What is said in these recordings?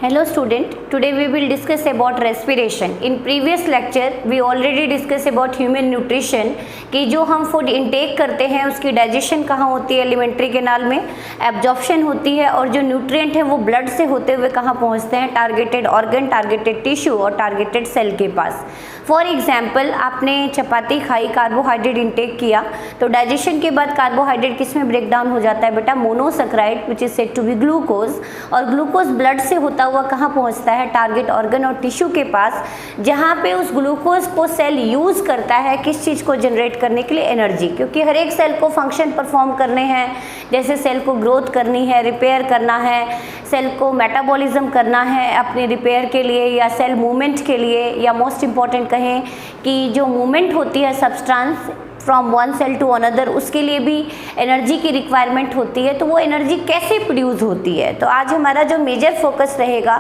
Hello student, today we will discuss about respiration. In previous lecture we already discussed about human nutrition कि जो हम food intake करते हैं उसकी digestion कहाँ होती है, एलिमेंट्री कैनाल में एब्जॉर्प्शन होती है, और जो न्यूट्रिएंट है वो ब्लड से होते हुए कहाँ पहुँचते हैं, टारगेटेड ऑर्गन, टारगेटेड टिश्यू और टारगेटेड सेल के पास। फॉर एग्जाम्पल आपने चपाती खाई, कार्बोहाइड्रेट इनटेक किया, तो डाइजेशन के बाद कार्बोहाइड्रेट किस में ब्रेक डाउन हो जाता है बेटा, monosaccharide which is said to be glucose, और ग्लूकोज ब्लड से होता हुआ कहाँ पहुँचता है, टारगेट ऑर्गन और टिश्यू के पास, जहाँ पे उस ग्लूकोज को सेल यूज़ करता है किस चीज़ को जनरेट करने के लिए, एनर्जी, क्योंकि हर एक सेल को फंक्शन परफॉर्म करने हैं, जैसे सेल को ग्रोथ करनी है, रिपेयर करना है, सेल को मेटाबॉलिज्म करना है अपने रिपेयर के लिए या सेल मूवमेंट के लिए, या मोस्ट इम्पॉर्टेंट कहें कि जो मूवमेंट होती है substance from one cell to another, उसके लिए भी एनर्जी की रिक्वायरमेंट होती है। तो वो एनर्जी कैसे प्रोड्यूस होती है, तो आज हमारा जो मेजर फोकस रहेगा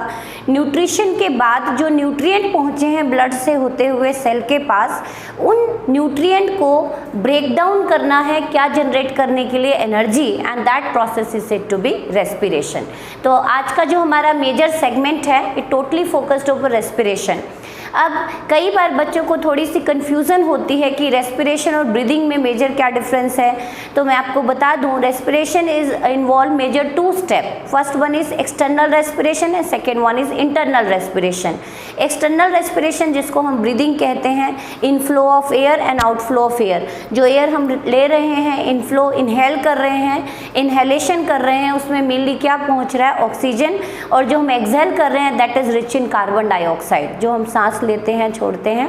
न्यूट्रिशन के बाद जो न्यूट्रिएंट पहुँचे हैं ब्लड से होते हुए सेल के पास, उन न्यूट्रिएंट को ब्रेक डाउन करना है क्या जनरेट करने के लिए, energy, and that process is said to be respiration. तो आज का जो हमारा मेजर सेगमेंट है it totally focused over respiration. अब कई बार बच्चों को थोड़ी सी कन्फ्यूज़न होती है कि रेस्पिरेशन और ब्रीदिंग में मेजर क्या डिफरेंस है, तो मैं आपको बता दूं respiration is involve major two step. First one is external respiration and second one is internal respiration. External respiration जिसको हम ब्रीदिंग कहते हैं, inflow of air and outflow of air, जो एयर हम ले रहे हैं, इनफ्लो इनहेल कर रहे हैं, इनहेलेशन कर रहे हैं, उसमें मेनली क्या पहुंच रहा है, ऑक्सीजन, और जो हम एक्सहेल कर रहे हैं that is rich in carbon dioxide, जो हम सांस लेते हैं छोड़ते हैं,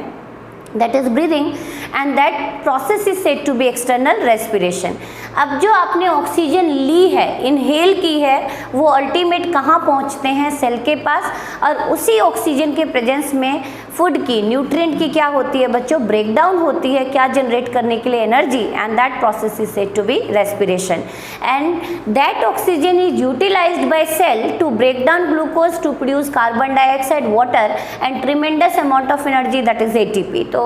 that is breathing, and that process is said to be external respiration। अब जो आपने ऑक्सीजन ली है, इनहेल की है, वो अल्टीमेट कहाँ पहुँचते हैं, सेल के पास, और उसी ऑक्सीजन के प्रेजेंस में फूड की, न्यूट्रिएंट की क्या होती है बच्चों, ब्रेक डाउन होती है क्या जनरेट करने के लिए, energy, and that process is said to be respiration. And that oxygen is utilised by cell to break down glucose to produce carbon dioxide, water and tremendous amount of energy that is ATP. तो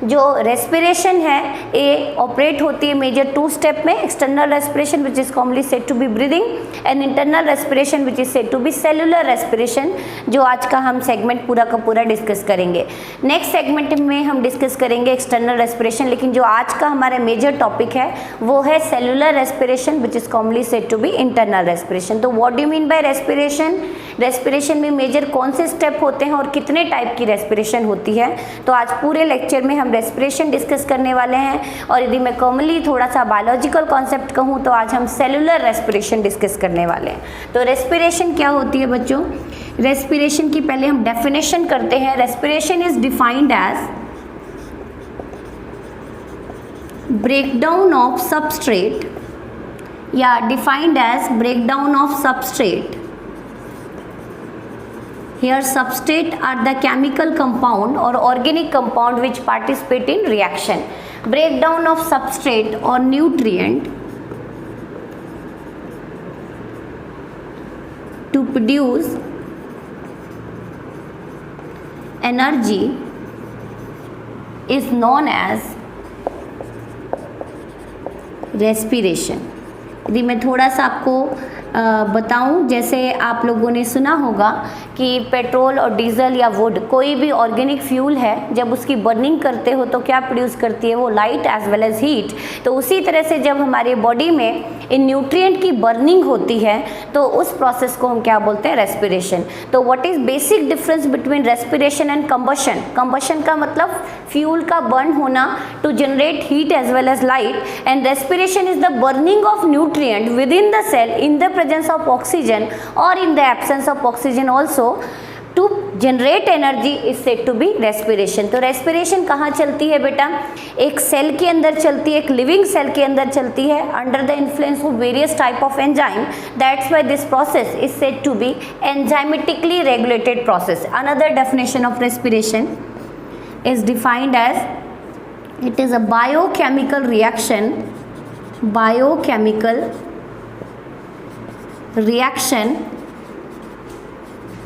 जो respiration है ये operate होती है major two step में, external respiration which is commonly said to be breathing, and internal respiration which is said to be cellular respiration, जो आज का हम सेगमेंट पूरा का पूरा डिस्कस करेंगे। नेक्स्ट सेगमेंट में हम डिस्कस करेंगे एक्सटर्नल रेस्पिरेशन, लेकिन जो आज का हमारा मेजर टॉपिक है वो है cellular respiration which is commonly said to be internal respiration. तो what do you mean by respiration, respiration में मेजर कौन से स्टेप होते हैं और कितने टाइप की रेस्पिरेशन होती है, तो आज पूरे लेक्चर में हम रेस्पिरेशन डिस्कस करने वाले हैं। और यदि मैं कॉमनली थोड़ा सा बायोलॉजिकल कॉन्सेप्ट कहूँ तो आज हम सेलुलर रेस्पिरेशन डिस्कस करने वाले हैं। तो रेस्पिरेशन क्या होती है बच्चों, रेस्पिरेशन की पहले हम डेफिनेशन करते हैं। Respiration is defined as breakdown of substrate, या defined as breakdown of substrate. Here substrate are the chemical compound or organic compound which participate in reaction. Breakdown of substrate or nutrient to produce energy is known as respiration। यदि मैं थोड़ा सा आपको बताऊं, जैसे आप लोगों ने सुना होगा कि पेट्रोल और डीजल या वुड, कोई भी ऑर्गेनिक फ्यूल है, जब उसकी बर्निंग करते हो तो क्या प्रोड्यूस करती है वो, light as well as heat. तो उसी तरह से जब हमारे बॉडी में इन न्यूट्रिएंट की बर्निंग होती है तो उस प्रोसेस को हम क्या बोलते हैं, रेस्पिरेशन। तो what is basic difference between respiration and combustion, combustion का मतलब फ्यूल का बर्न होना to generate heat as well as light, and respiration is the burning of nutrient within the cell in the presence of oxygen or in the absence of oxygen also to generate energy is said to be respiration। तो respiration कहाँ चलती है बेटा, एक cell के अंदर चलती है, एक लिविंग सेल के अंदर चलती है, under the influence of various type of enzyme। That's why this process is said to be enzymatically regulated process। Another definition of respiration is defined as it is a biochemical reaction, biochemical reaction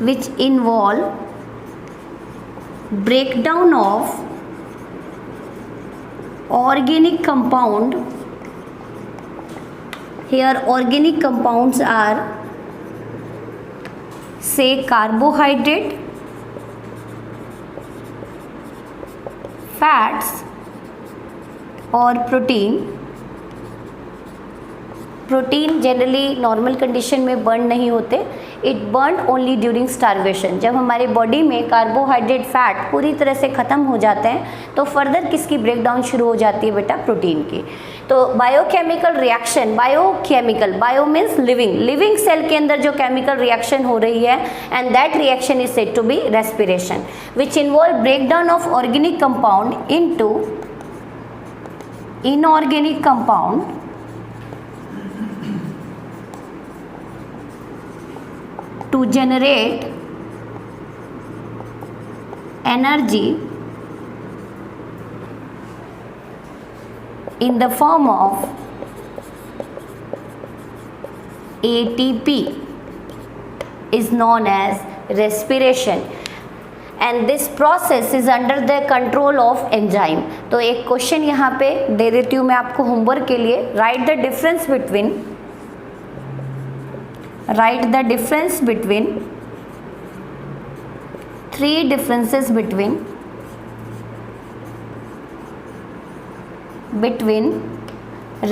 which involve breakdown of organic compound Here organic compounds are से carbohydrate, fats और protein. Protein generally normal condition में burn नहीं होते, it burn only during starvation. जब हमारे body में carbohydrate, fat पूरी तरह से ख़त्म हो जाते हैं तो फर्दर किसकी ब्रेकडाउन शुरू हो जाती है बेटा? प्रोटीन की। तो biochemical reaction, bio means living cell के अंदर जो केमिकल रिएक्शन हो रही है, and that reaction is said to be respiration, which involve breakdown of organic compound into inorganic compound to generate energy in the form of ATP is known as respiration, and this process is under the control of enzyme। तो एक question यहाँ पे दे देती हूँ मैं आपको homework के लिए। Right the difference between three differences between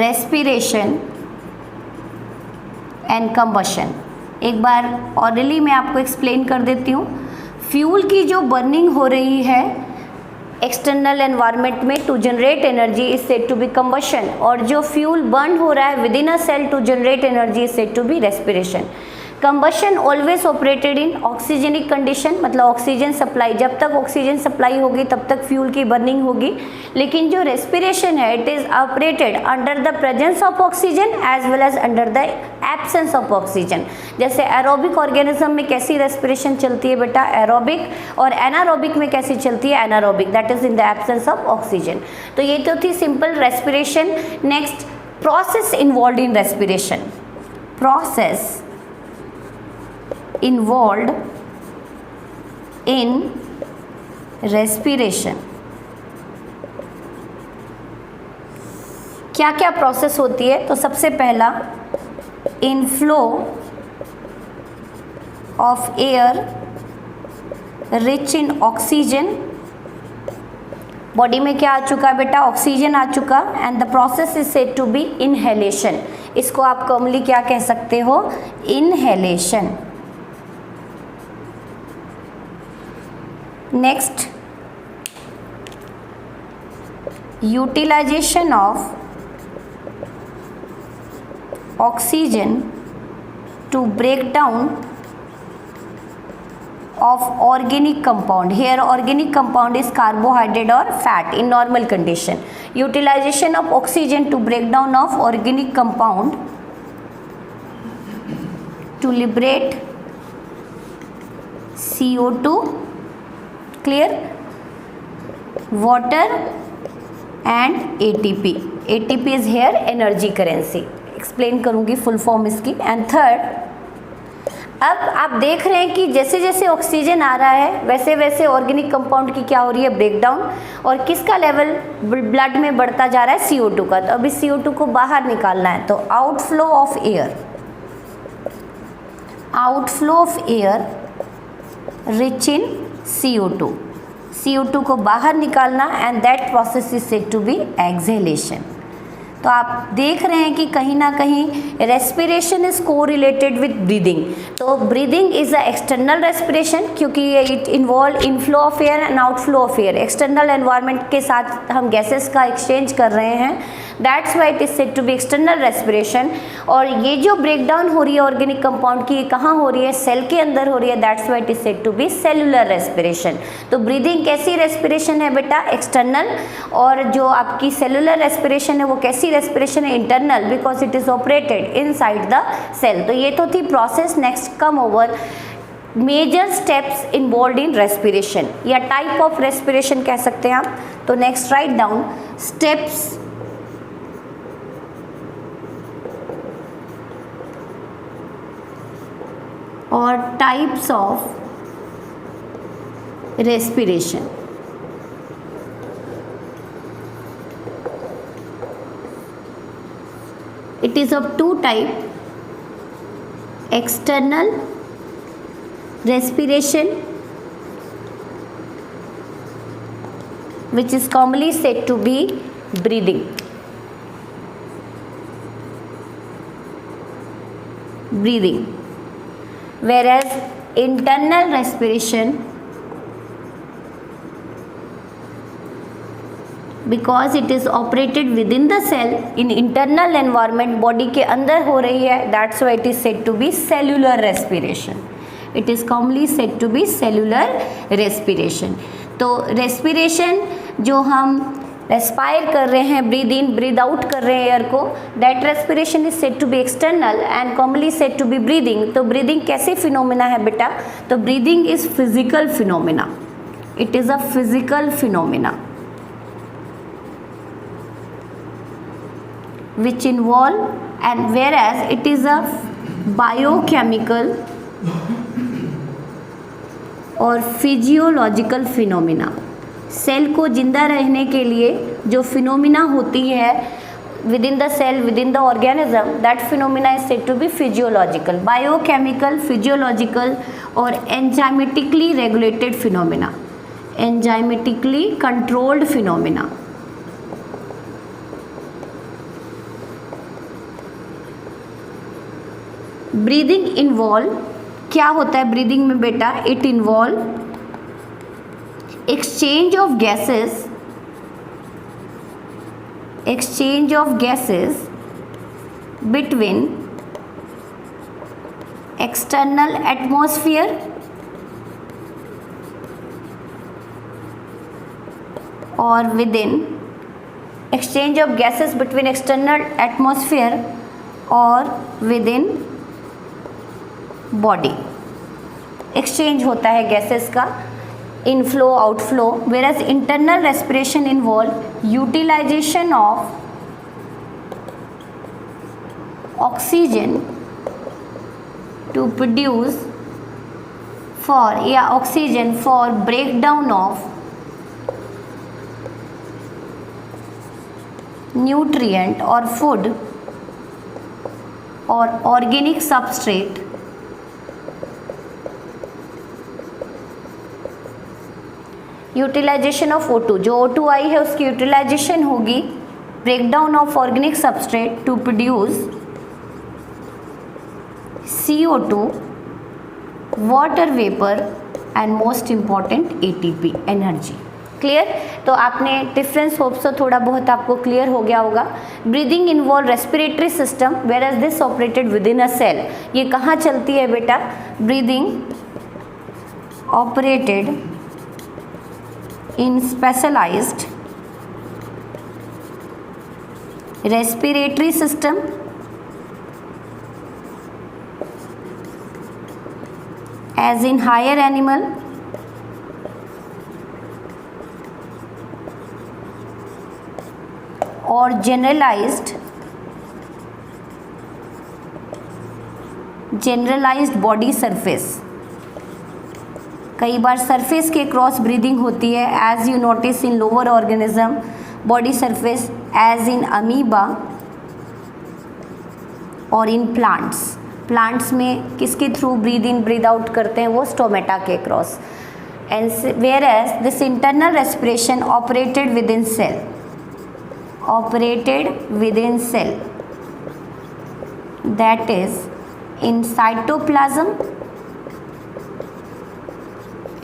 respiration and combustion। एक बार ऑरली मैं आपको एक्सप्लेन कर देती हूँ। फ्यूल की जो बर्निंग हो रही है एक्सटर्नल एनवायरनमेंट में to generate energy is said to be combustion, और जो फ्यूल बर्न हो रहा है within a cell to generate energy is said to be respiration. Combustion always operated in oxygenic condition, मतलब ऑक्सीजन सप्लाई, जब तक oxygen supply होगी तब तक फ्यूल की बर्निंग होगी। लेकिन जो रेस्पिरेशन है it is operated under the presence of oxygen as well as under the absence of oxygen. जैसे एरोबिक ऑर्गेनिज्म में कैसी रेस्पिरेशन चलती है बेटा? एरोबिक, और एनारोबिक में कैसी चलती है? Anaerobic, that is in the absence of oxygen. तो ये तो थी simple respiration. Next, process involve in respiration. Process involved in respiration, क्या क्या प्रोसेस होती है? तो सबसे पहला, inflow of air rich in oxygen. Body में क्या आ चुका है बेटा? ऑक्सीजन आ चुका, and the process is said to be inhalation. इसको आप कॉमनली क्या कह सकते हो? Inhalation. Next, utilization of oxygen to break down of organic compound. Here organic compound is carbohydrate or fat in normal condition. Utilization of oxygen to break down of organic compound to liberate CO2, clear, water and ATP. ATP is here energy currency. Explain करूँगी full form इसकी। And third, अब आप देख रहे हैं कि जैसे जैसे ऑक्सीजन आ रहा है वैसे वैसे ऑर्गेनिक कंपाउंड की क्या हो रही है? ब्रेकडाउन। और किसका लेवल ब्लड में बढ़ता जा रहा है? CO2 का। तो अभी CO2 को बाहर निकालना है, तो outflow of air, outflow of air rich in CO2, CO2 को बाहर निकालना, and that process is said to be exhalation. तो आप देख रहे हैं कि कहीं ना कहीं रेस्पिरेशन इज को रिलेटेड विद ब्रीदिंग। तो breathing is a external respiration, क्योंकि it involve inflow of air and outflow of air. External environment के साथ हम गैसेस का एक्सचेंज कर रहे हैं, that's why it is said to be external respiration. और ये जो ब्रेकडाउन हो रही है ऑर्गेनिक कंपाउंड की, कहाँ हो रही है? सेल के अंदर हो रही है, that's why it is said to be cellular respiration. तो ब्रीदिंग कैसी रेस्पिरेशन है बेटा? एक्सटर्नल। और जो आपकी सेलुलर रेस्पिरेशन है वो कैसी रेस्पिरेशन है? Internal, because it is operated inside the cell. तो ये तो थी process. Next come over major steps involve in respiration, या टाइप ऑफ रेस्पिरेशन कह सकते हैं आप। तो नेक्स्ट राइट डाउन स्टेप्स और types of respiration. It is of two type, external respiration, which is commonly said to be breathing. Whereas internal respiration, because it is operated within the cell in internal environment, body के अंदर हो रही है, that's why it is said to be cellular respiration. It is commonly said to be cellular respiration. तो respiration जो हम respire कर रहे हैं, ब्रीद इन ब्रीद आउट कर रहे हैं एयर को, that respiration is said to be external and commonly said to be breathing. तो ब्रीदिंग कैसे फिनोमिना है बेटा? तो breathing is physical phenomena. It is a physical phenomena which involve, and whereas it is a biochemical और physiological phenomena. Cell को जिंदा रहने के लिए जो फिनोमिना होती है within the cell, within the organism, that phenomena is said to be physiological, biochemical, physiological और enzymatically regulated phenomena, enzymatically controlled phenomena. Breathing involve, क्या होता है ब्रीदिंग में बेटा? It involve exchange of gases between external atmosphere or within, exchange of gases between external atmosphere or within body. exchange होता है gases का, inflow outflow. whereas internal respiration involve utilization of oxygen to produce oxygen for breakdown of nutrient or food or organic substrate utilization of O2, जो O2 आई है उसकी utilization होगी, breakdown of organic substrate to produce CO2, water vapour and most important ATP, energy. Clear? तो आपने difference hope so थोड़ा बहुत आपको क्लियर हो गया होगा. Breathing involve respiratory system whereas this operated within a cell. ये कहाँ चलती है बेटा? Breathing operated in specialized respiratory system as in higher animal or generalized body surface. कई बार सरफेस के क्रॉस ब्रीदिंग होती है, as you notice in lower organism, body surface as in amoeba और इन प्लांट्स. प्लांट्स में किसके through breathe in breathe out करते हैं? वो स्टोमेटा के across. And whereas this internal respiration operated within cell, that is in cytoplasm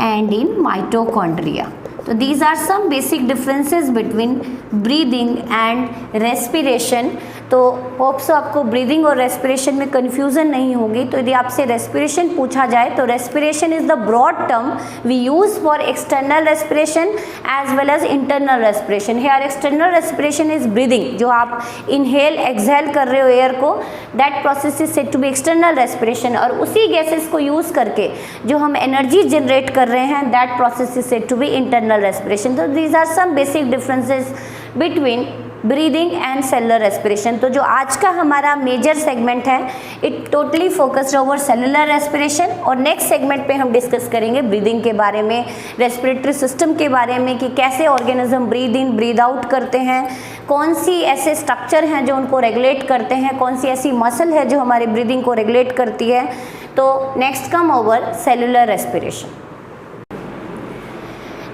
and in mitochondria. So these are some basic differences between breathing and respiration. तो hope so आपको breathing और respiration में confusion नहीं होगी. तो यदि आपसे respiration पूछा जाए तो respiration is the broad term we use for external respiration as well as internal respiration. Here external respiration is breathing, जो आप इनहेल एक्सहेल कर रहे हो एयर को, that process is said to be external respiration. और उसी gases को use करके जो हम एनर्जी जनरेट कर रहे हैं, that process is said to be internal respiration. तो these are some basic differences between breathing and cellular respiration. तो जो आज का हमारा मेजर सेगमेंट है, it totally focused over cellular respiration. और नेक्स्ट सेगमेंट पे हम डिस्कस करेंगे ब्रीदिंग के बारे में, रेस्पिरेटरी सिस्टम के बारे में, कि कैसे organism breathe in breathe out करते हैं, कौन सी ऐसे स्ट्रक्चर हैं जो उनको रेगुलेट करते हैं, कौन सी ऐसी मसल है जो हमारे ब्रीदिंग को रेगुलेट करती है. तो next come over cellular respiration.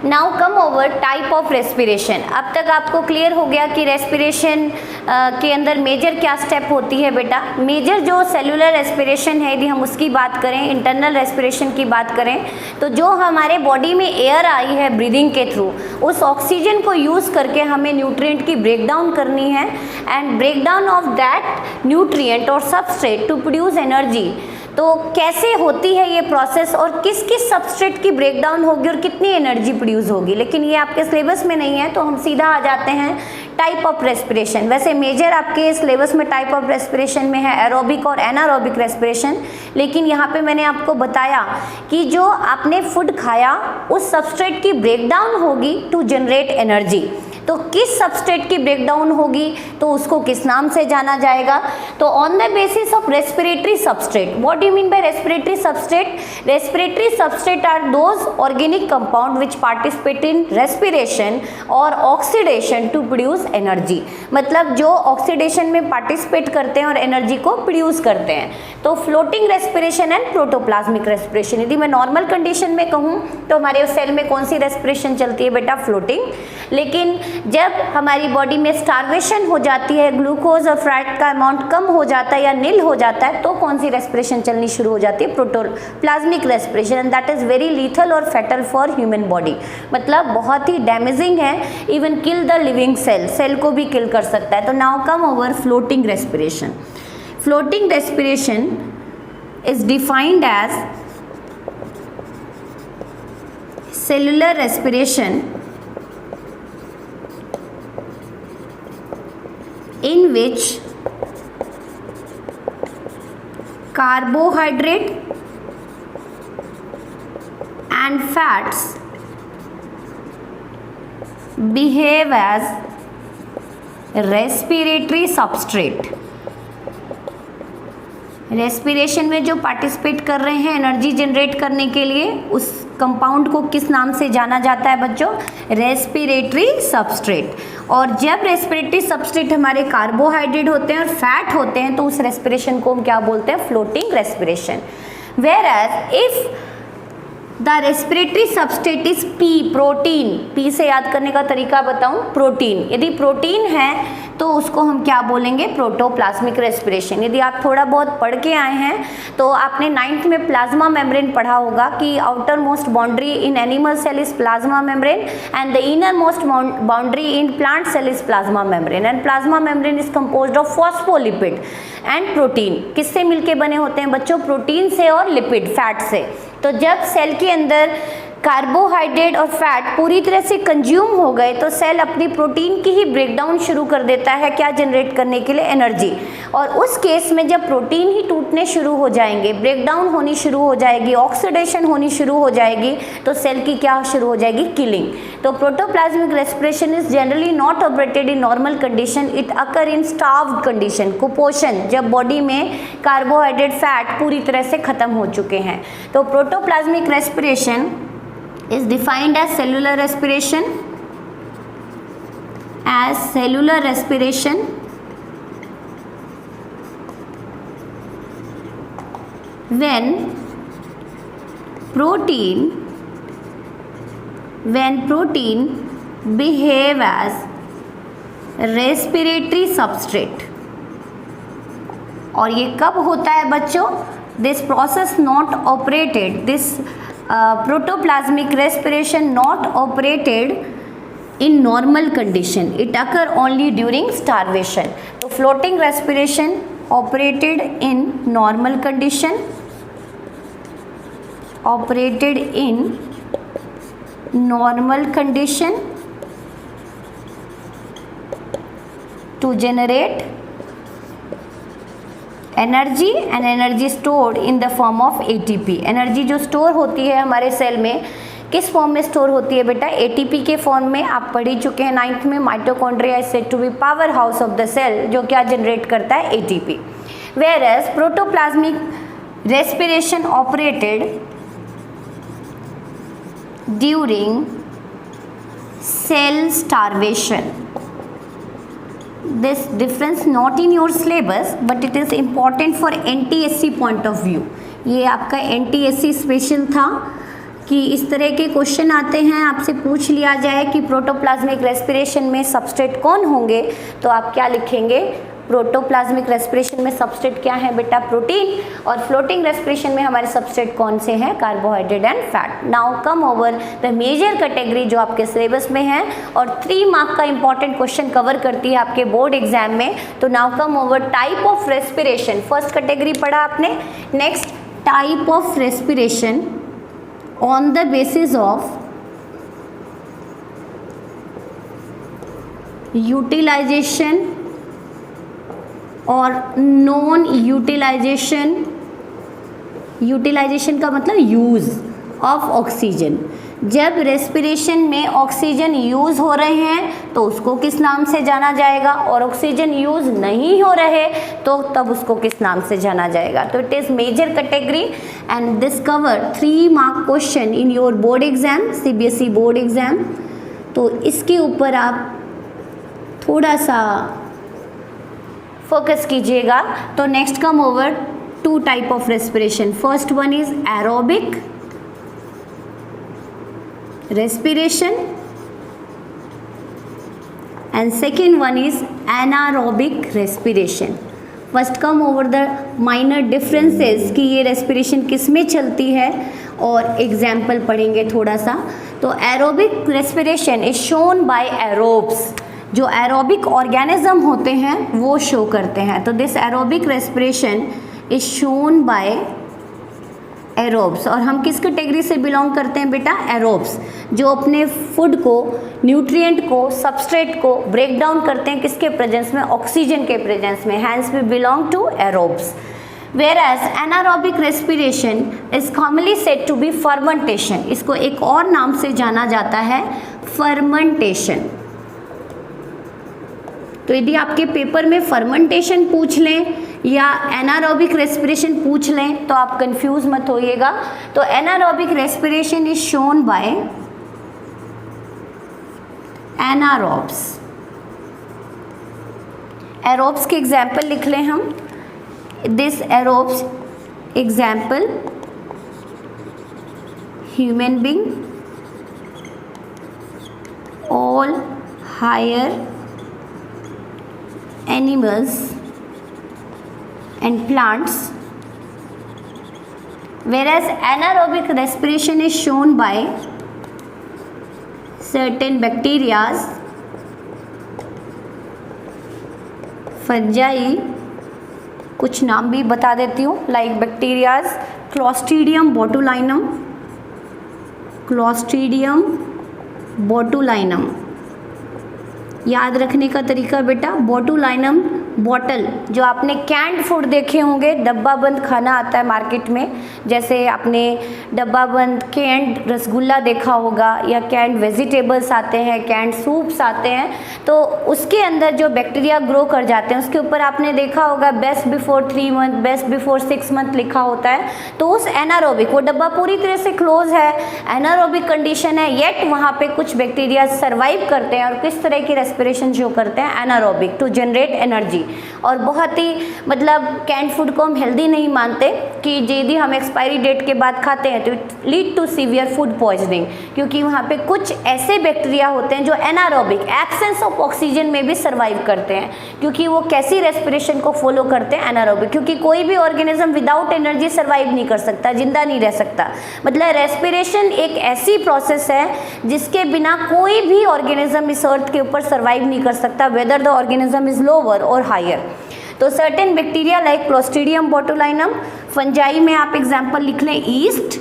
Now come over type of respiration. अब तक आपको क्लियर हो गया कि रेस्पिरेशन के अंदर मेजर क्या स्टेप होती है बेटा। मेजर जो सेलुलर रेस्पिरेशन है, यदि हम उसकी बात करें, इंटरनल रेस्पिरेशन की बात करें, तो जो हमारे बॉडी में एयर आई है ब्रीदिंग के थ्रू, उस ऑक्सीजन को यूज़ करके हमें न्यूट्रिएंट की ब्रेक डाउन करनी है and break down of that nutrient और सबस्ट्रेट टू प्रोड्यूस एनर्जी। तो कैसे होती है ये प्रोसेस और किस किस सबस्ट्रेट की ब्रेकडाउन होगी और कितनी एनर्जी प्रोड्यूस होगी, लेकिन ये आपके सिलेबस में नहीं है, तो हम सीधा आ जाते हैं टाइप ऑफ रेस्पिरेशन। वैसे मेजर आपके सिलेबस में टाइप ऑफ रेस्पिरेशन में है एरोबिक और एनारोबिक रेस्पिरेशन, लेकिन यहाँ पे मैंने आपको बताया कि जो आपने फूड खाया उस सबस्ट्रेट की ब्रेकडाउन होगी टू जनरेट एनर्जी। तो किस सबस्ट्रेट की ब्रेकडाउन होगी तो उसको किस नाम से जाना जाएगा, तो on the basis of respiratory substrate. What do you mean by respiratory substrate? Respiratory substrate are those organic compound which participate in respiration और ऑक्सीडेशन टू प्रोड्यूस एनर्जी। मतलब जो ऑक्सीडेशन में पार्टिसिपेट करते हैं और एनर्जी को प्रोड्यूस करते हैं। तो floating respiration and protoplasmic respiration. यदि मैं नॉर्मल कंडीशन में कहूँ तो हमारे सेल में कौन सी रेस्पिरेशन चलती है बेटा? फ्लोटिंग। लेकिन जब हमारी बॉडी में स्टार्वेशन हो जाती है, ग्लूकोज और फैट का अमाउंट कम हो जाता है या नील हो जाता है, तो कौन सी रेस्पिरेशन चलनी शुरू हो जाती है? Protoplasmic respiration, and that is very lethal और फैटल फॉर ह्यूमन बॉडी। मतलब बहुत ही डैमेजिंग है, even kill the living cell, cell को भी किल कर सकता है। तो now come over floating respiration. Floating respiration is defined as cellular respiration in which carbohydrate and fats behave as respiratory substrate। Respiration में जो पार्टिसिपेट कर रहे हैं एनर्जी जनरेट करने के लिए, उस कंपाउंड को किस नाम से जाना जाता है बच्चों? Respiratory substrate. और जब रेस्पिरेटरी सबस्ट्रेट हमारे कार्बोहाइड्रेट होते हैं और फैट होते हैं, तो उस रेस्पिरेशन को हम क्या बोलते हैं? Floating respiration. Whereas if the respiratory substrate is P, protein. P से याद करने का तरीका बताऊं, प्रोटीन। यदि प्रोटीन है तो उसको हम क्या बोलेंगे? Protoplasmic respiration. यदि आप थोड़ा बहुत पढ़ के आए हैं तो आपने 9th में प्लाज्मा मेम्ब्रेन पढ़ा होगा कि outer most boundary in animal cell is plasma membrane and the inner most boundary in plant cell is plasma membrane, and plasma membrane is composed of phospholipid and protein. किससे मिलके बने होते हैं बच्चों? Protein से और लिपिड, फैट से। तो जब सेल के अंदर कार्बोहाइड्रेट और फैट पूरी तरह से कंज्यूम हो गए तो सेल अपनी प्रोटीन की ही ब्रेकडाउन शुरू कर देता है, क्या जनरेट करने के लिए? एनर्जी। और उस केस में जब प्रोटीन ही टूटने शुरू हो जाएंगे, ब्रेकडाउन होनी शुरू हो जाएगी, ऑक्सीडेशन होनी शुरू हो जाएगी, तो सेल की क्या शुरू हो जाएगी? किलिंग। तो protoplasmic respiration is generally not operated in normal condition, it occur in starved condition, कुपोषण, जब बॉडी में कार्बोहाइड्रेट फैट पूरी तरह से खत्म हो चुके हैं। तो protoplasmic respiration is defined as cellular respiration when protein behave as respiratory substrate। और ये कब होता है बच्चों? this process not operated, this protoplasmic respiration not operated in normal condition, it occur only during starvation। तो floating respiration operated in normal condition, to generate energy and energy stored in the form of ATP. Energy जो store होती है हमारे cell में, किस form में store होती है बेटा? एटीपी के फॉर्म में। आप पढ़ ही चुके हैं 9th में, mitochondria is said to be power house of the cell, जो क्या जनरेट करता है? ATP. Whereas protoplasmic respiration operated during cell starvation. This difference not in your syllabus but it is important for NTSC point of view ये आपका NTSC special था कि इस तरह के क्वेश्चन आते हैं, आपसे पूछ लिया जाए कि प्रोटोप्लाज्मिक रेस्पिरेशन में सबस्ट्रेट कौन होंगे, तो आप क्या लिखेंगे, प्रोटोप्लाज्मिक रेस्पिरेशन में सबस्ट्रेट क्या है बेटा, प्रोटीन, और फ्लोटिंग रेस्पिरेशन में हमारे सबस्ट्रेट कौन से हैं, carbohydrate and fat. Now come over the major category जो आपके सिलेबस में है और 3 मार्क का इंपॉर्टेंट क्वेश्चन कवर करती है आपके बोर्ड एग्जाम में। तो now come over type of respiration, first category पढ़ा आपने, next type of respiration on the basis of utilization और नॉन यूटिलाइजेशन, यूटिलाइजेशन का मतलब यूज़ ऑफ ऑक्सीजन। जब रेस्पिरेशन में ऑक्सीजन यूज़ हो रहे हैं तो उसको किस नाम से जाना जाएगा, और ऑक्सीजन यूज़ नहीं हो रहे तो तब उसको किस नाम से जाना जाएगा। तो it is major category and this cover 3 mark question in your board exam, CBSE board exam. तो इसके ऊपर आप थोड़ा सा फोकस कीजिएगा। तो next come over 2 type of respiration, first one is aerobic respiration and second one is anaerobic respiration. First come over the minor differences कि ये respiration किस में चलती है और example पढ़ेंगे थोड़ा सा। तो aerobic respiration is shown by aerobes, जो aerobic organism होते हैं वो show करते हैं। तो this aerobic respiration is shown by aerobes, और हम किस कैटेगरी से बिलोंग करते हैं बेटा, एरोब्स, जो अपने फूड को, न्यूट्रिएंट को, सबस्ट्रेट को ब्रेक डाउन करते हैं किसके प्रेजेंस में, ऑक्सीजन के प्रेजेंस में, hence we belong to aerobes. whereas anaerobic respiration is commonly said to be fermentation, इसको एक और नाम से जाना जाता है फर्मेंटेशन। तो यदि आपके पेपर में फर्मेंटेशन पूछ लें या एनारोबिक रेस्पिरेशन पूछ लें तो आप कंफ्यूज मत होइएगा। तो anaerobic respiration is shown by anaerobes. Aerobes के एग्जाम्पल लिख लें हम, this aerobes example human being, all higher animals and plants, whereas anaerobic respiration is shown by certain bacteria, fungi, कुछ नाम भी बता देती हूँ, लाइक बैक्टीरियाज क्लोस्ट्रीडियम बोटुलाइनम, क्लोस्ट्रीडियम बोटुलाइनम। याद रखने का तरीका बेटा, बोटुलाइनम बॉटल, जो आपने कैंड फूड देखे होंगे, डब्बा बंद खाना आता है मार्केट में, जैसे आपने डब्बा बंद कैंड रसगुल्ला देखा होगा या कैंड वेजिटेबल्स आते हैं, कैंड सूप्स आते हैं, तो उसके अंदर जो बैक्टीरिया ग्रो कर जाते हैं उसके ऊपर आपने देखा होगा best before 3 month, best before 6 month लिखा होता है। तो उस एनारोबिक, वो डब्बा पूरी तरह से क्लोज है, एनारोबिक कंडीशन है, येट वहाँ पे कुछ बैक्टीरिया सर्वाइव करते हैं और किस तरह की रेस्पिरेशन शो करते हैं, एनारोबिक, टू जनरेट एनर्जी। और बहुत ही मतलब कैंड फूड को हम हेल्दी नहीं मानते कि यदि हम एक्सपायरी डेट के बाद खाते हैं तो it lead to severe food poisoning, क्योंकि वहाँ पे कुछ ऐसे बैक्टीरिया होते हैं जो एनारोबिक, एब्सेंस ऑफ ऑक्सीजन में भी सर्वाइव करते हैं, क्योंकि वो कैसी रेस्पिरेशन को फॉलो करते हैं, एनारोबिक, क्योंकि कोई भी ऑर्गेनिज्म विदाउट एनर्जी सर्वाइव नहीं कर सकता, जिंदा नहीं रह सकता। मतलब रेस्पिरेशन एक ऐसी प्रोसेस है जिसके बिना कोई भी ऑर्गेनिज्म इस अर्थ के ऊपर सर्वाइव नहीं कर सकता, whether the organism is lower or higher. तो certain bacteria like Clostridium botulinum, fungi में आप एग्जांपल लिख लें ईस्ट,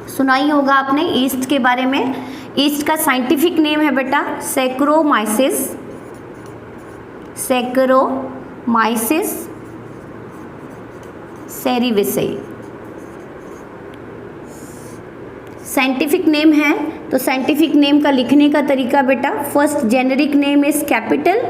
सुनाई होगा आपने ईस्ट के बारे में। ईस्ट का साइंटिफिक नेम है बेटा Saccharomyces, Saccharomyces cerevisiae, scientific name है। तो साइंटिफिक नेम का लिखने का तरीका बेटा, first generic name is capital,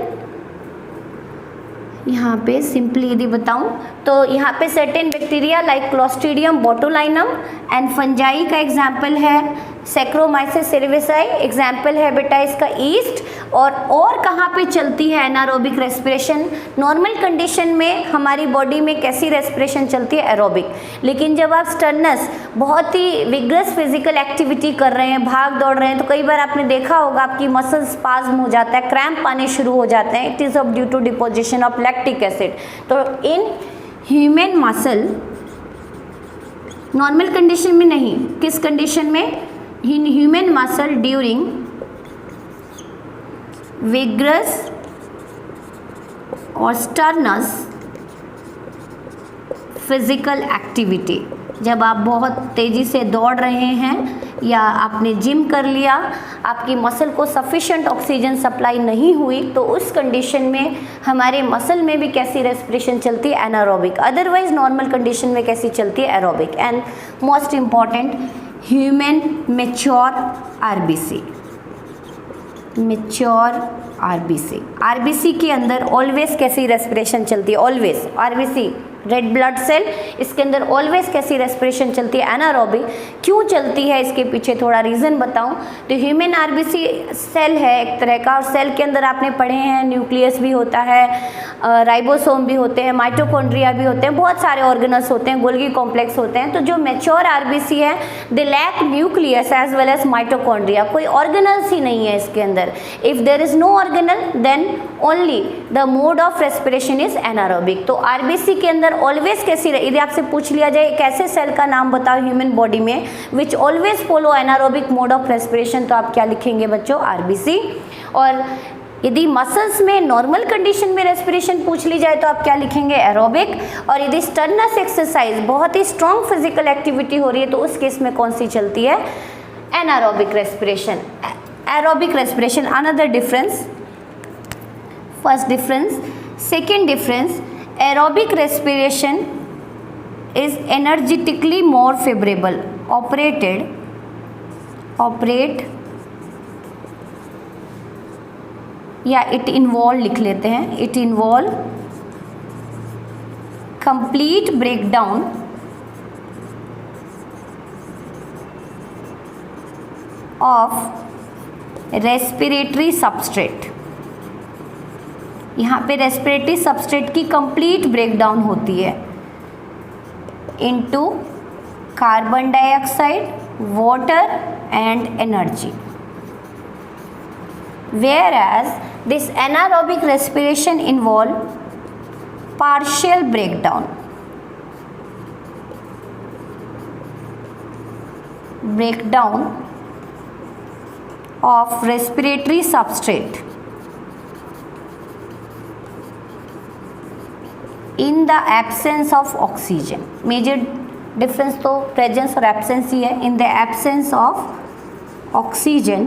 यहाँ पे सिंपली यदि बताऊँ तो यहाँ पे certain bacteria like Clostridium botulinum and fungi का एग्जाम्पल है सैक्रोमाइसिस सेरेविसाई एग्जाम्पल है बेटा इसका ईस्ट। और कहाँ पे चलती है एनारोबिक रेस्पिरेशन? नॉर्मल कंडीशन में हमारी बॉडी में कैसी रेस्पिरेशन चलती है? एरोबिक। लेकिन जब आप स्टर्नस बहुत ही विग्रस फिजिकल एक्टिविटी कर रहे हैं, भाग दौड़ रहे हैं, तो कई बार आपने देखा होगा आपकी मसल स्पाज्म हो जाता है, क्रैम्प आने शुरू हो जाते हैं। It is of due to deposition of lactic acid. तो in human muscle normal condition में नहीं, किस कंडीशन में? In human muscle during vigorous और स्टर्नस फिजिकल एक्टिविटी, जब आप बहुत तेज़ी से दौड़ रहे हैं या आपने जिम कर लिया, आपकी मसल को सफिशिएंट ऑक्सीजन सप्लाई नहीं हुई, तो उस कंडीशन में हमारे मसल में भी कैसी रेस्पिरेशन चलती है? एनारोबिक। अदरवाइज नॉर्मल कंडीशन में कैसी चलती है? Aerobic. And most important, human mature RBC, mature RBC, RBC के अंदर ऑलवेज कैसी रेस्पिरेशन चलती है? Always. RBC red blood cell, इसके अंदर ऑलवेज कैसी रेस्पिरेशन चलती है? एनारोबिक। क्यों चलती है इसके पीछे थोड़ा रीज़न बताऊं तो ह्यूमन आरबीसी सेल है एक तरह का, और सेल के अंदर आपने पढ़े हैं न्यूक्लियस भी होता है, राइबोसोम भी होते हैं, माइटोकॉन्ड्रिया भी होते हैं, बहुत सारे ऑर्गेनल्स होते हैं, गोल्गी कॉम्प्लेक्स होते हैं। तो जो मैच्योर आरबीसी है they lack nucleus as well as mitochondria, कोई ऑर्गेनल्स ही नहीं है इसके अंदर। If there is no organelle then only the mode of respiration is anaerobic. तो आरबीसी के अंदर ऑलवेज कैसी, यदि आपसे पूछ लिया जाए एक ऐसे सेल का नाम बताओ ह्यूमन बॉडी में which always follow anaerobic mode of respiration, तो आप क्या लिखेंगे बच्चों? आरबीसी। और यदि मसल्स में नॉर्मल कंडीशन में रेस्पिरेशन पूछ ली जाए तो आप क्या लिखेंगे? एरोबिक। और यदि स्टर्नस एक्सरसाइज बहुत ही स्ट्रॉन्ग फिजिकल एक्टिविटी हो रही है तो उस केस में कौन सी चलती है? Anaerobic respiration. Aerobic respiration. Another difference, first difference. Second difference, aerobic respiration is energetically more favorable, operate या it involve लिख लेते हैं, it involve complete breakdown of respiratory substrate। यहाँ पे रेस्पिरेटरी सबस्ट्रेट की कंप्लीट ब्रेकडाउन होती है into carbon dioxide, water and energy. Whereas this anaerobic respiration involve partial breakdown of respiratory substrate in the absence of oxygen। Major difference तो presence और absence ही है। In the absence of oxygen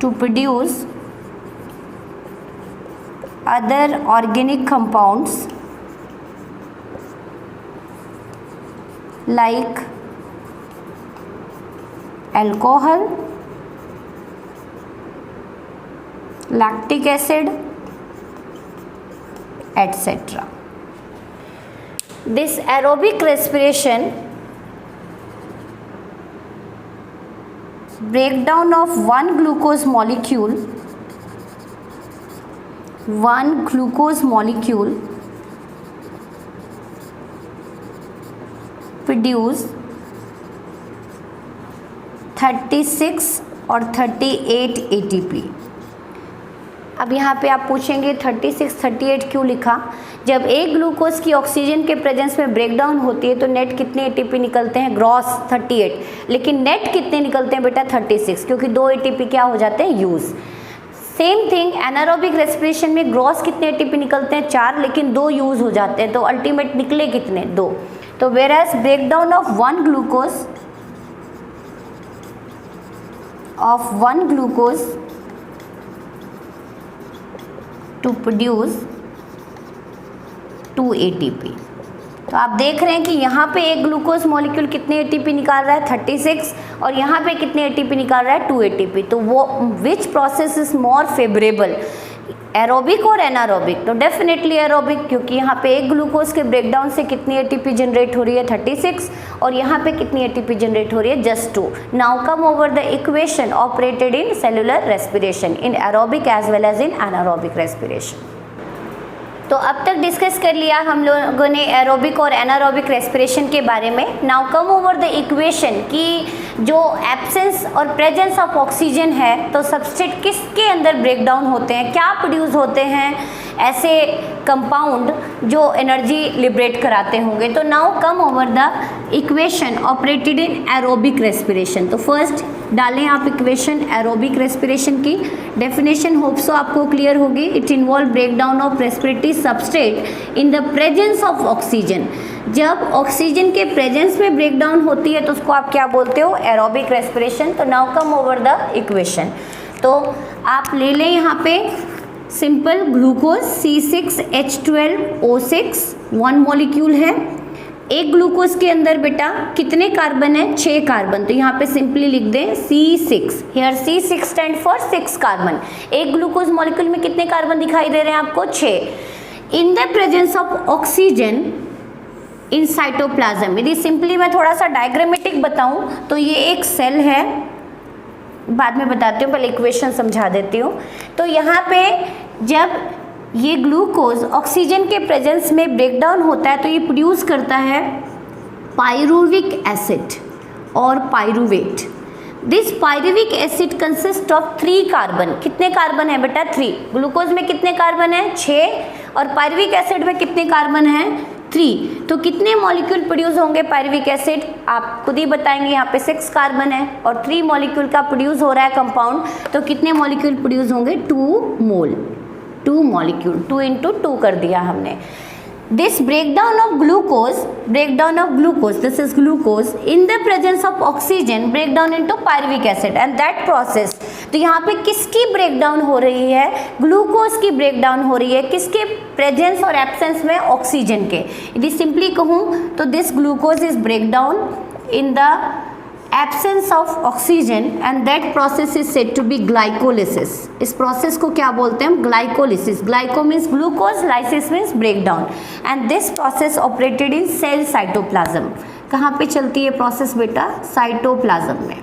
to produce other organic compounds like alcohol, lactic acid, etc. This aerobic respiration breakdown of one glucose molecule produce 36 और 38 ATP। अब यहाँ पे आप पूछेंगे 36, 38 क्यों लिखा? जब एक ग्लूकोज की ऑक्सीजन के प्रेजेंस में ब्रेकडाउन होती है तो नेट कितने एटीपी निकलते हैं? ग्रॉस 38, लेकिन नेट कितने निकलते हैं बेटा? 36, क्योंकि 2 एटीपी क्या हो जाते हैं? Use. Same thing anaerobic respiration में ग्रॉस कितने एटीपी निकलते हैं? 4, लेकिन 2 यूज़ हो जाते हैं, तो अल्टीमेट निकले कितने? 2। तो whereas breakdown of one glucose to produce 2 ATP। तो आप देख रहे हैं कि यहाँ पे एक ग्लूकोज मॉलिक्यूल कितने ATP निकाल रहा है? 36, और यहाँ पे कितने ATP निकाल रहा है? 2 ATP। तो वो which process is more favourable? Aerobic और एनारोबिक, तो डेफिनेटली एरोबिक, क्योंकि यहाँ पे एक ग्लूकोज के ब्रेकडाउन से कितनी एटीपी जनरेट हो रही है 36, और यहाँ पे कितनी एटीपी जनरेट हो रही है just 2। Now come over the equation operated in cellular respiration in aerobic as well as in anaerobic respiration. तो अब तक डिस्कस कर लिया हम लोगों ने एरोबिक और एनारोबिक रेस्पिरेशन के बारे में। Now come over the equation कि जो एब्सेंस और प्रेजेंस ऑफ ऑक्सीजन है तो सबस्ट्रेट किसके अंदर ब्रेक डाउन होते हैं, क्या प्रोड्यूस होते हैं ऐसे कंपाउंड जो एनर्जी लिबरेट कराते होंगे। तो now come over the equation operated in aerobic respiration. तो फर्स्ट डालें आप इक्वेशन एरोबिक रेस्पिरेशन की। डेफिनेशन होप्सो आपको क्लियर होगी। It involve break down of respiratory substrate in the presence of oxygen. जब ऑक्सीजन के प्रेजेंस में ब्रेक डाउन होती है तो उसको आप क्या बोलते हो, एरोबिक रेस्पिरेशन। तो now come over the equation. तो आप ले लें यहाँ पे सिंपल ग्लूकोज C6H12O6 1 मॉलिक्यूल है। एक ग्लूकोज के अंदर बेटा कितने कार्बन है, 6 कार्बन। तो यहाँ पे सिंपली लिख दें C6। Here C6 stand for 6 carbon. एक ग्लूकोज मॉलिक्यूल में कितने कार्बन दिखाई दे रहे हैं आपको, 6। इन the presence of oxygen in cytoplasm. यदि सिंपली मैं थोड़ा सा डायग्रामेटिक बताऊं तो ये एक सेल है, बाद में बताती हूँ, पहले इक्वेशन समझा देती हूँ। तो यहाँ पे जब ये ग्लूकोज ऑक्सीजन के प्रेजेंस में ब्रेक डाउन होता है तो ये प्रोड्यूस करता है पायरुविक एसिड और pyruvate. This pyruvic acid consist of 3 carbon. कितने कार्बन है बेटा, 3। ग्लूकोज में कितने कार्बन है, 6, और पायरुविक एसिड में कितने कार्बन है, 3। तो कितने मॉलिक्यूल प्रोड्यूस होंगे पायरुविक एसिड, आप खुद ही बताएंगे। यहाँ पे 6 कार्बन है और 3 मॉलिक्यूल का प्रोड्यूस हो रहा है कंपाउंड, तो कितने मॉलिक्यूल प्रोड्यूस होंगे, 2 मोल। 2 मॉलिक्यूल, 2 इंटू 2 कर दिया हमने। This breakdown of glucose, this is glucose in the presence of oxygen break down into pyruvic acid and that process। तो यहाँ पे किसकी ब्रेकडाउन हो रही है, ग्लूकोज की ब्रेकडाउन हो रही है, किसके प्रेजेंस और एब्सेंस में, ऑक्सीजन के। यदि सिंपली कहूँ तो this glucose is breakdown in the absence of oxygen and that process is said to be glycolysis. इस प्रोसेस को क्या बोलते हैं हम, glycolysis. Glyco means glucose, lysis means breakdown, and this process operated in cell cytoplasm. कहाँ पे चलती है प्रोसेस बेटा, साइटोप्लाज्म में,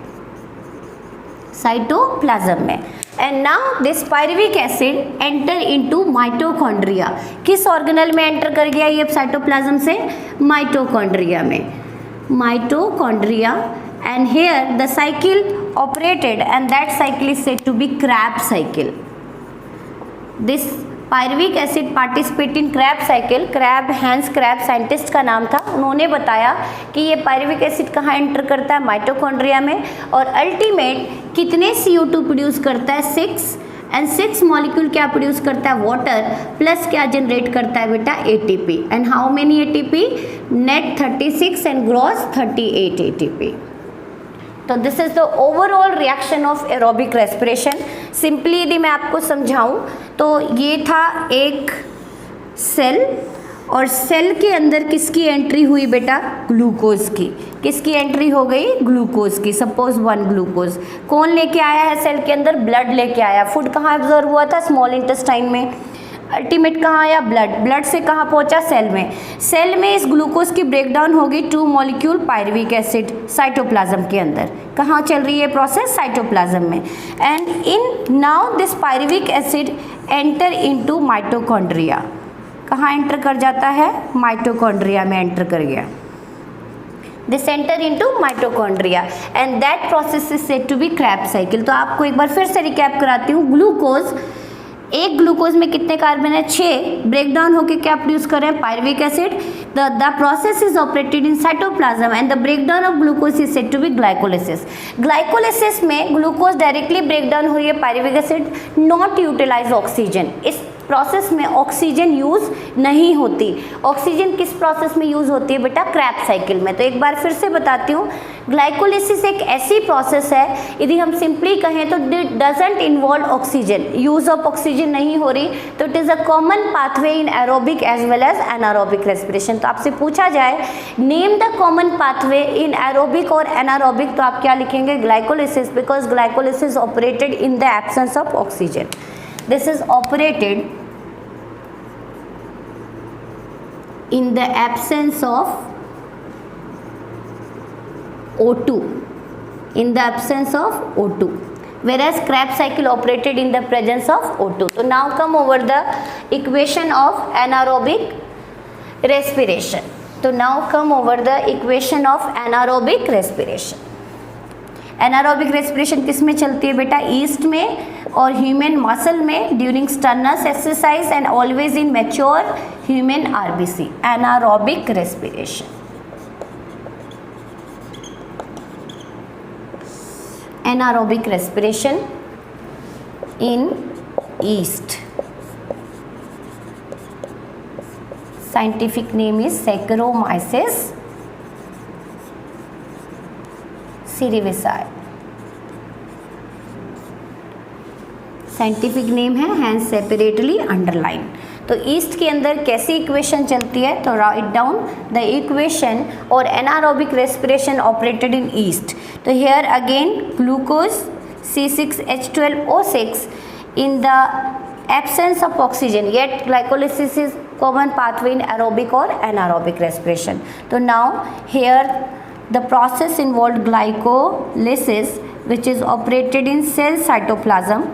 साइटोप्लाज्म में। And now this pyruvic acid enter into mitochondria. किस ऑर्गेनल में एंटर कर गया ये साइटोप्लाज्म से, माइटोकॉन्ड्रिया में, mitochondria. And here the cycle operated and that cycle is said to be Krebs cycle. This pyruvic acid participate in Krebs cycle। Krebs, Hans Krebs scientist का नाम था। उन्होंने बताया कि ये पायरुविक एसिड कहाँ एंटर करता है, माइटोकॉन्ड्रिया में, और अल्टीमेट कितने CO2 प्रोड्यूस करता है, 6। एंड 6 मॉलिक्यूल क्या प्रोड्यूस करता है, वाटर, प्लस क्या जनरेट करता है बेटा, ATP। And how many ATP, net 36 and gross 38 ATP। तो this is the overall reaction of aerobic respiration. Simply यदि मैं आपको समझाऊं तो ये था एक सेल, और सेल के अंदर किसकी एंट्री हुई बेटा, ग्लूकोज की। किसकी एंट्री हो गई, ग्लूकोज की। सपोज 1 ग्लूकोज कौन लेके आया है सेल के अंदर, ब्लड लेके आया। फूड कहाँ एब्जॉर्ब हुआ था, स्मॉल इंटेस्टाइन में। अल्टीमेट कहाँ आया, ब्लड। ब्लड से कहाँ पहुँचा, सेल में। सेल में इस ग्लूकोज की ब्रेकडाउन होगी 2 मॉलिक्यूल पायरुविक एसिड साइटोप्लाज्म के अंदर। कहाँ चल रही है प्रोसेस, साइटोप्लाज्म में। And in now this pyruvic acid enter into mitochondria. कहाँ एंटर कर जाता है, माइटोकॉन्ड्रिया में एंटर कर गया। This enter into mitochondria and that process is said to be Krebs cycle. तो आपको एक बार फिर से रिकैप कराती हूँ। ग्लूकोज, एक ग्लूकोज में कितने कार्बन है, 6। ब्रेकडाउन होकर क्या प्रोड्यूस कर रहे हैं, pyruvic acid. The process is operated in cytoplasm and the breakdown of glucose is said to be glycolysis. Glycolysis में ग्लूकोज डायरेक्टली ब्रेकडाउन हो रही है pyruvic acid, not utilize oxygen. इस प्रोसेस में ऑक्सीजन यूज नहीं होती। ऑक्सीजन किस process में यूज होती है बेटा, Krebs साइकिल में। तो एक बार फिर से बताती हूँ, ग्लाइकोलिसिस एक ऐसी प्रोसेस है, यदि हम सिंपली कहें तो doesn't involve oxygen, use of oxygen नहीं हो रही। तो it is a common pathway in aerobic as well as anaerobic respiration. तो आपसे पूछा जाए name the common pathway in aerobic और एनारोबिक, तो आप क्या लिखेंगे, glycolysis, because glycolysis operated in the absence of oxygen. This is operated in the absence of O2, in the absence of O2, whereas Krebs cycle operated in the presence of O2. So now come over the equation of anaerobic respiration. So now come over the equation of anaerobic respiration. Anaerobic respiration किस में चलती है बेटा? Yeast में और human muscle में during strenuous exercise and always in mature human RBC. Anaerobic respiration. Anaerobic respiration in yeast. Scientific name is Saccharomyces cerevisiae. Scientific name है, hence separately underline. तो ईस्ट के अंदर कैसी इक्वेशन चलती है? तो राइट डाउन द इक्वेशन और anaerobic respiration operated in yeast. तो here again glucose C6H12O6 in the absence of oxygen, yet glycolysis is common pathway in aerobic or anaerobic respiration. So now here the process involved glycolysis, which is operated in cell cytoplasm.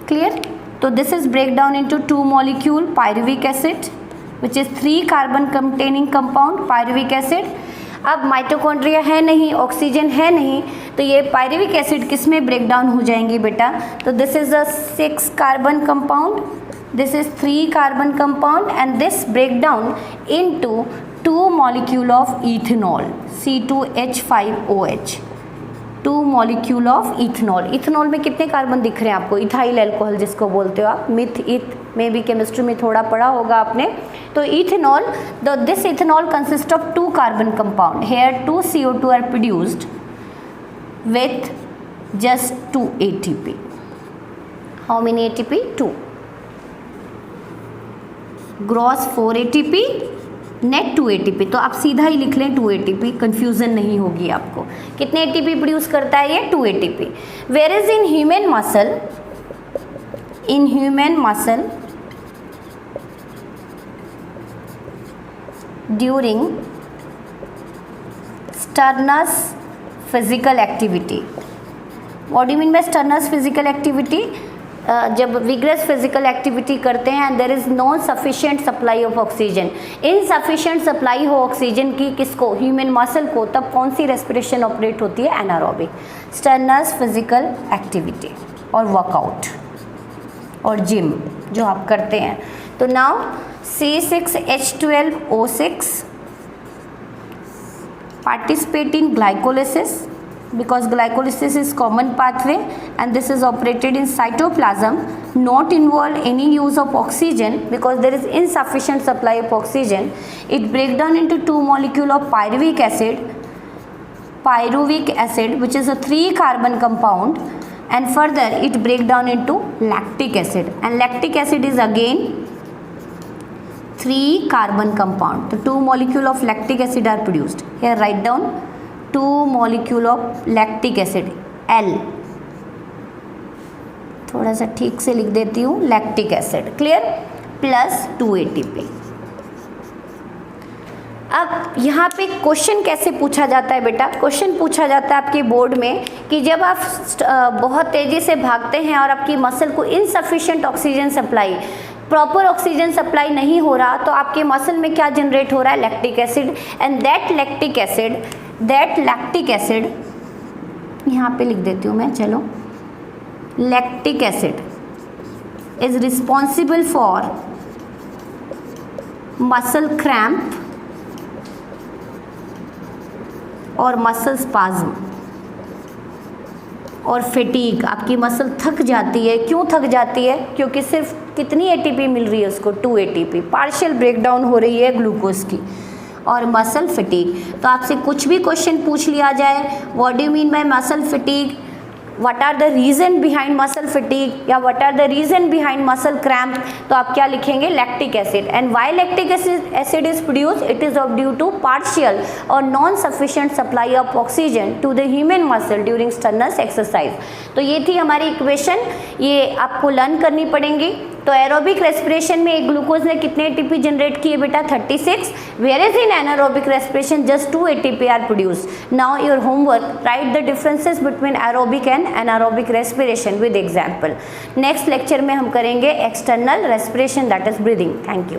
Clear? So this is breakdown into two molecule pyruvic acid, which is 3 carbon containing compound pyruvic acid. अब mitochondria है नहीं, oxygen है नहीं, तो ये pyruvic acid किस में break down हो जाएंगी बेटा? तो this is a 6 carbon compound, this is 3 carbon compound and this break down into 2 molecule of ethanol C2H5OH. 2 molecule of ethanol. Ethanol में कितने कार्बन दिख रहे हैं आपको? इथाइल अल्कोहल जिसको बोलते हो आप, मिथ इथ में भी केमिस्ट्री में थोड़ा पढ़ा होगा आपने. तो ethanol, this ethanol consist of 2 carbon compound. Here 2 CO2 are produced with just 2 ATP. How many ATP? 2. Gross 4 ATP, net 2 ATP. तो आप सीधा ही लिख लें 2 ATP, कंफ्यूजन नहीं होगी आपको. कितने ATP प्रोड्यूस करता है ये? 2 ATP. Whereas in human muscle, in human muscle during strenuous physical activity. What do you mean by strenuous physical activity? जब विग्रस फिजिकल एक्टिविटी करते हैं and there is no sufficient supply of oxygen, insufficient supply हो oxygen की किसको? Human muscle को. तब कौन सी respiration operate होती है? एनारोबिक. स्टर्नस फिजिकल एक्टिविटी और वर्कआउट और जिम जो आप करते हैं. तो now C6H12O6 participate in glycolysis because glycolysis is common pathway and this is operated in cytoplasm, not involve any use of oxygen because there is insufficient supply of oxygen. It break down into 2 molecule of pyruvic acid which is a 3 carbon compound, and further it break down into lactic acid, and lactic acid is again 3 carbon compound. So 2 molecule of lactic acid are produced. Here write down 2 molecule of lactic acid, L. थोड़ा सा ठीक से लिख देती हूँ, lactic acid. Clear? Plus 2 ATP. अब यहाँ पे क्वेश्चन कैसे पूछा जाता है बेटा? क्वेश्चन पूछा जाता है आपके बोर्ड में कि जब आप बहुत तेज़ी से भागते हैं और आपकी मसल को insufficient oxygen supply, proper oxygen supply नहीं हो रहा, तो आपके मसल में क्या जनरेट हो रहा है? Lactic acid. And that lactic acid यहाँ पे लिख देती हूँ मैं, चलो. Lactic acid is responsible for muscle cramp और मसल स्पाज्म और फैटीग. आपकी मसल थक जाती है. क्यों थक जाती है? क्योंकि सिर्फ कितनी ATP मिल रही है उसको? 2 ATP. पार्शियल ब्रेकडाउन हो रही है ग्लूकोज की. और मसल फैटीग. तो आपसे कुछ भी क्वेश्चन पूछ लिया जाए, what do you mean by muscle fatigue, what are the reason behind muscle fatigue या what are the reason behind muscle cramp, तो आप क्या लिखेंगे, lactic acid. And why lactic acid is produce, it is of due to partial और non sufficient supply of oxygen to the human muscle during strenuous exercise. तो ये थी हमारी equation, ये आपको लर्न करनी पड़ेंगी। तो एरोबिक रेस्पिरेशन में एक ग्लूकोज ने कितने एटीपी जनरेट किए बेटा, 36, whereas in anaerobic respiration just 2 ATP are produce. Now your homework, write the differences between aerobic and anaerobic respiration with example. Next lecture में हम करेंगे external respiration, that is breathing. Thank you.